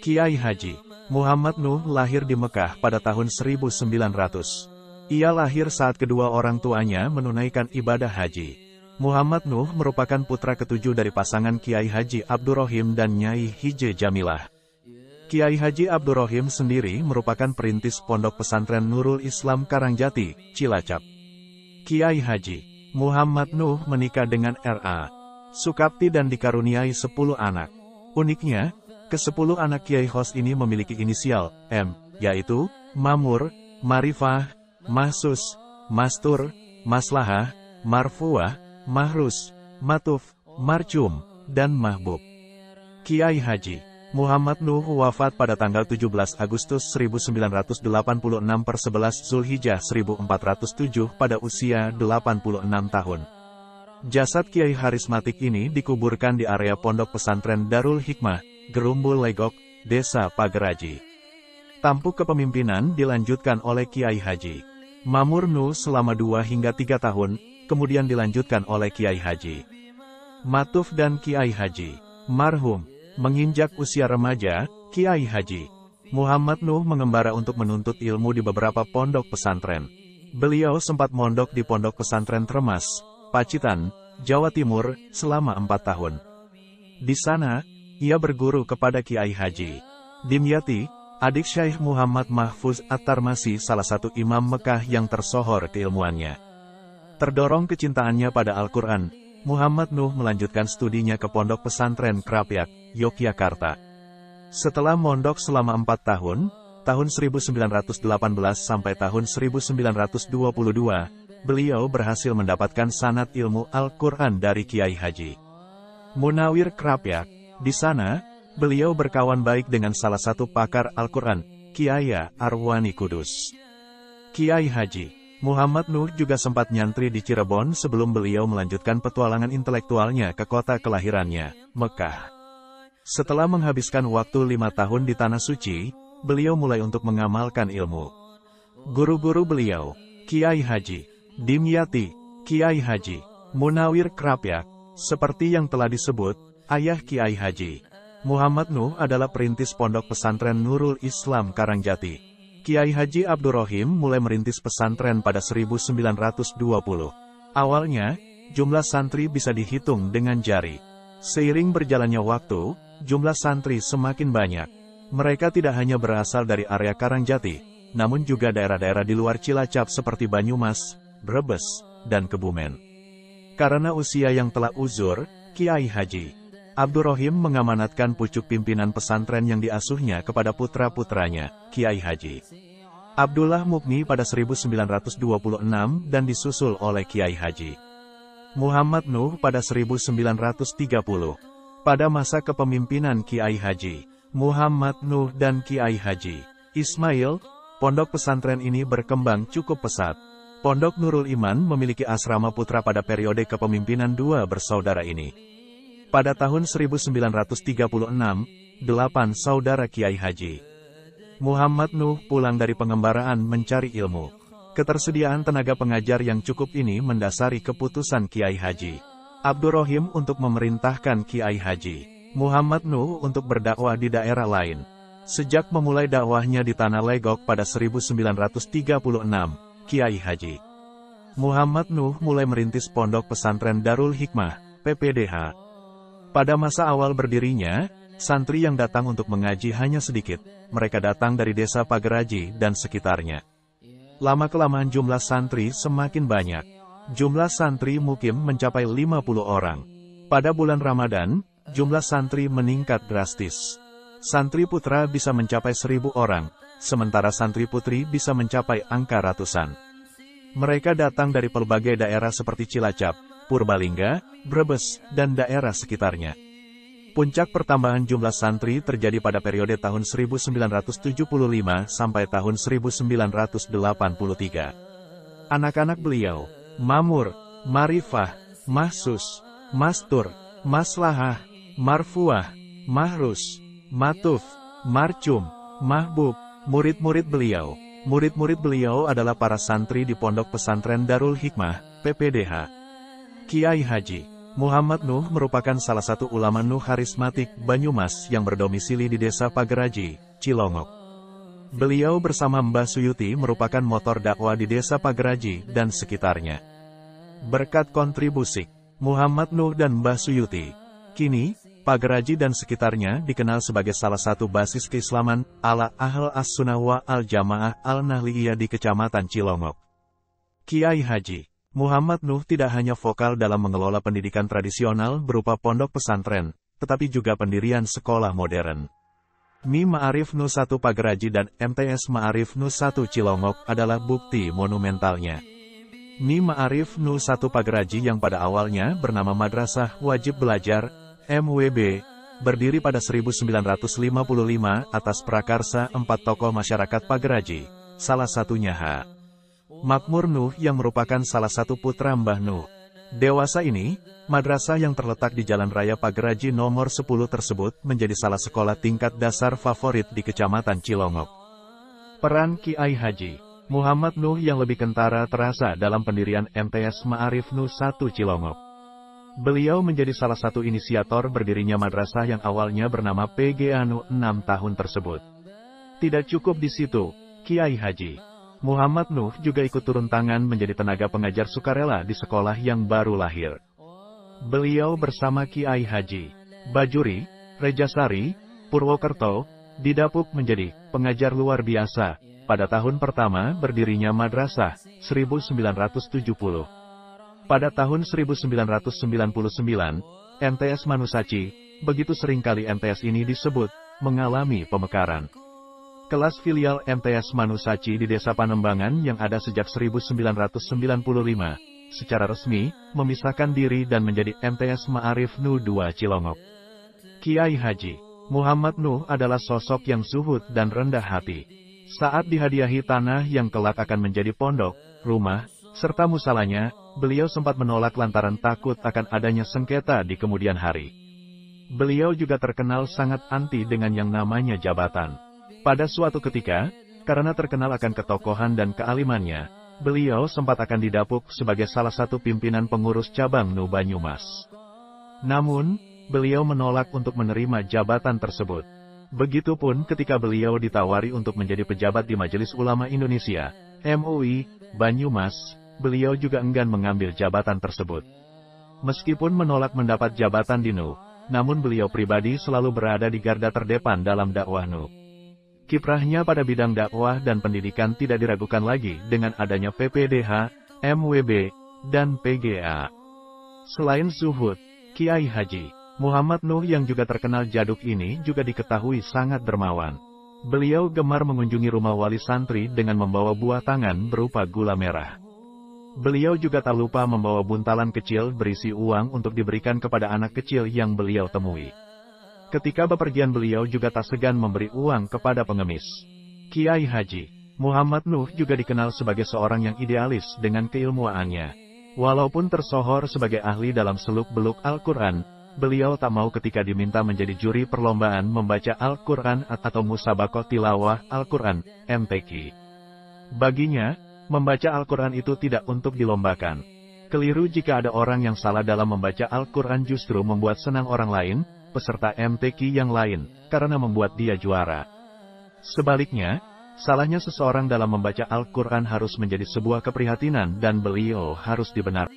Kiai Haji Muhammad Nuh lahir di Mekah pada tahun 1900. Ia lahir saat kedua orang tuanya menunaikan ibadah haji. Muhammad Nuh merupakan putra ketujuh dari pasangan Kiai Haji Abdurrahim dan Nyai Hije Jamilah. Kiai Haji Abdurrahim sendiri merupakan perintis Pondok Pesantren Nurul Islam Karangjati, Cilacap. Kiai Haji Muhammad Nuh menikah dengan R.A. Sukapti dan dikaruniai 10 anak. Uniknya, ke-10 anak Kiai Hos ini memiliki inisial M, yaitu Mamur, Marifah, Mahsus, Mastur, Maslahah, Marfuah, Mahrus, Matuf, Marcum, dan Mahbub. Kiai Haji Muhammad Nuh wafat pada tanggal 17 Agustus 1986 per 11 Zulhijjah 1407 pada usia 86 tahun. Jasad Kiai Harismatik ini dikuburkan di area Pondok Pesantren Darul Hikmah, Gerumbul Legok, Desa Pageraji. Tampuk kepemimpinan dilanjutkan oleh Kiai Haji Mamur Nuh selama 2 hingga 3 tahun, kemudian dilanjutkan oleh Kiai Haji Matuf dan Kiai Haji Marhum. Menginjak usia remaja, Kiai Haji Muhammad Nuh mengembara untuk menuntut ilmu di beberapa pondok pesantren. Beliau sempat mondok di Pondok Pesantren Tremas, Pacitan, Jawa Timur, selama 4 tahun. Di sana, ia berguru kepada Kiai Haji Dimyati, adik Syekh Muhammad Mahfuz At-Tarmasi, salah satu imam Mekah yang tersohor keilmuannya. Terdorong kecintaannya pada Al-Quran, Muhammad Nuh melanjutkan studinya ke Pondok Pesantren Krapyak, Yogyakarta. Setelah mondok selama 4 tahun, tahun 1918 sampai tahun 1922, beliau berhasil mendapatkan sanad ilmu Al-Quran dari Kiai Haji Munawir Krapyak. Di sana, beliau berkawan baik dengan salah satu pakar Al-Quran, Kiai Arwani Kudus. Kiai Haji Muhammad Nuh juga sempat nyantri di Cirebon sebelum beliau melanjutkan petualangan intelektualnya ke kota kelahirannya, Mekah. Setelah menghabiskan waktu 5 tahun di Tanah Suci, beliau mulai untuk mengamalkan ilmu. Guru-guru beliau, Kiai Haji Dimyati, Kiai Haji Munawir Krapyak, seperti yang telah disebut, ayah Kiai Haji Muhammad Nuh adalah perintis Pondok Pesantren Nurul Islam Karangjati. Kiai Haji Abdurrahim mulai merintis pesantren pada 1920. Awalnya, jumlah santri bisa dihitung dengan jari. Seiring berjalannya waktu, jumlah santri semakin banyak. Mereka tidak hanya berasal dari area Karangjati, namun juga daerah-daerah di luar Cilacap seperti Banyumas, Brebes, dan Kebumen. Karena usia yang telah uzur, Kiai Haji Abdurrahim mengamanatkan pucuk pimpinan pesantren yang diasuhnya kepada putra-putranya, Kiai Haji Abdullah Mukni pada 1926 dan disusul oleh Kiai Haji Muhammad Nuh pada 1930. Pada masa kepemimpinan Kiai Haji Muhammad Nuh dan Kiai Haji Ismail, pondok pesantren ini berkembang cukup pesat. Pondok Nurul Iman memiliki asrama putra pada periode kepemimpinan dua bersaudara ini. Pada tahun 1936, 8 saudara Kiai Haji Muhammad Nuh pulang dari pengembaraan mencari ilmu. Ketersediaan tenaga pengajar yang cukup ini mendasari keputusan Kiai Haji Abdurrahim untuk memerintahkan Kiai Haji Muhammad Nuh untuk berdakwah di daerah lain. Sejak memulai dakwahnya di Tanah Legok pada 1936, Kiai Haji Muhammad Nuh mulai merintis Pondok Pesantren Darul Hikmah, PPDH. Pada masa awal berdirinya, santri yang datang untuk mengaji hanya sedikit. Mereka datang dari desa Pageraji dan sekitarnya. Lama-kelamaan jumlah santri semakin banyak. Jumlah santri mukim mencapai 50 orang. Pada bulan Ramadan, jumlah santri meningkat drastis. Santri putra bisa mencapai 1000 orang, sementara santri putri bisa mencapai angka ratusan. Mereka datang dari berbagai daerah seperti Cilacap, Purbalingga, Brebes, dan daerah sekitarnya. Puncak pertambahan jumlah santri terjadi pada periode tahun 1975 sampai tahun 1983. Anak-anak beliau, Mamur, Marifah, Mahsus, Mastur, Maslahah, Marfuah, Mahrus, Matuf, Marcum, Mahbub, murid-murid beliau. Murid-murid beliau adalah para santri di Pondok Pesantren Darul Hikmah, PPDH. Kiai Haji Muhammad Nuh merupakan salah satu ulama Nuh karismatik Banyumas yang berdomisili di Desa Pageraji, Cilongok. Beliau bersama Mbah Suyuti merupakan motor dakwah di Desa Pageraji dan sekitarnya. Berkat kontribusi Muhammad Nuh dan Mbah Suyuti, kini Pageraji dan sekitarnya dikenal sebagai salah satu basis keislaman ala Ahl As-Sunnah wa Al-Jamaah Al-Nahliyah di Kecamatan Cilongok. Kiai Haji Muhammad Nuh tidak hanya vokal dalam mengelola pendidikan tradisional berupa pondok pesantren, tetapi juga pendirian sekolah modern. MI Ma'arif Nuh 1 Pageraji dan MTS Ma'arif Nuh 1 Cilongok adalah bukti monumentalnya. MI Ma'arif Nuh 1 Pageraji yang pada awalnya bernama Madrasah Wajib Belajar, MWB, berdiri pada 1955 atas prakarsa 4 tokoh masyarakat Pageraji, salah satunya H. Makmur Nuh yang merupakan salah satu putra Mbah Nuh. Dewasa ini, madrasah yang terletak di Jalan Raya Pageraji nomor 10 tersebut menjadi salah sekolah tingkat dasar favorit di Kecamatan Cilongok. Peran Kiai Haji Muhammad Nuh yang lebih kentara terasa dalam pendirian MTS Ma'arif Nuh 1 Cilongok. Beliau menjadi salah satu inisiator berdirinya madrasah yang awalnya bernama PGA Nuh 6 tahun tersebut. Tidak cukup di situ, Kiai Haji Muhammad Nuh juga ikut turun tangan menjadi tenaga pengajar sukarela di sekolah yang baru lahir. Beliau bersama Kiai Haji Bajuri, Rejasari, Purwokerto, didapuk menjadi pengajar luar biasa pada tahun pertama berdirinya madrasah, 1970. Pada tahun 1999, MTS Manusaci, begitu seringkali MTS ini disebut, mengalami pemekaran. Kelas filial MTS Manusaci di Desa Panembangan yang ada sejak 1995, secara resmi, memisahkan diri dan menjadi MTS Ma'arif Nuh 2 Cilongok. Kiai Haji Muhammad Nuh adalah sosok yang zuhud dan rendah hati. Saat dihadiahi tanah yang kelak akan menjadi pondok, rumah, serta musalanya, beliau sempat menolak lantaran takut akan adanya sengketa di kemudian hari. Beliau juga terkenal sangat anti dengan yang namanya jabatan. Pada suatu ketika, karena terkenal akan ketokohan dan kealimannya, beliau sempat akan didapuk sebagai salah satu pimpinan pengurus cabang Nuh Banyumas. Namun, beliau menolak untuk menerima jabatan tersebut. Begitupun ketika beliau ditawari untuk menjadi pejabat di Majelis Ulama Indonesia, MUI, Banyumas, beliau juga enggan mengambil jabatan tersebut. Meskipun menolak mendapat jabatan di Nuh, namun beliau pribadi selalu berada di garda terdepan dalam dakwah Nuh. Kiprahnya pada bidang dakwah dan pendidikan tidak diragukan lagi dengan adanya PPDH, MWB, dan PGA. Selain zuhud, Kiai Haji Muhammad Nuh yang juga terkenal jaduk ini juga diketahui sangat dermawan. Beliau gemar mengunjungi rumah wali santri dengan membawa buah tangan berupa gula merah. Beliau juga tak lupa membawa buntalan kecil berisi uang untuk diberikan kepada anak kecil yang beliau temui. Ketika bepergian beliau juga tak segan memberi uang kepada pengemis. Kiai Haji Muhammad Nuh juga dikenal sebagai seorang yang idealis dengan keilmuannya. Walaupun tersohor sebagai ahli dalam seluk-beluk Al-Quran, beliau tak mau ketika diminta menjadi juri perlombaan membaca Al-Quran atau Musabaqah Tilawah Al-Quran, MTQ. Baginya, membaca Al-Quran itu tidak untuk dilombakan. Keliru jika ada orang yang salah dalam membaca Al-Quran justru membuat senang orang lain, peserta MTQ yang lain, karena membuat dia juara. Sebaliknya, salahnya seseorang dalam membaca Al-Quran harus menjadi sebuah keprihatinan dan beliau harus dibenarkan.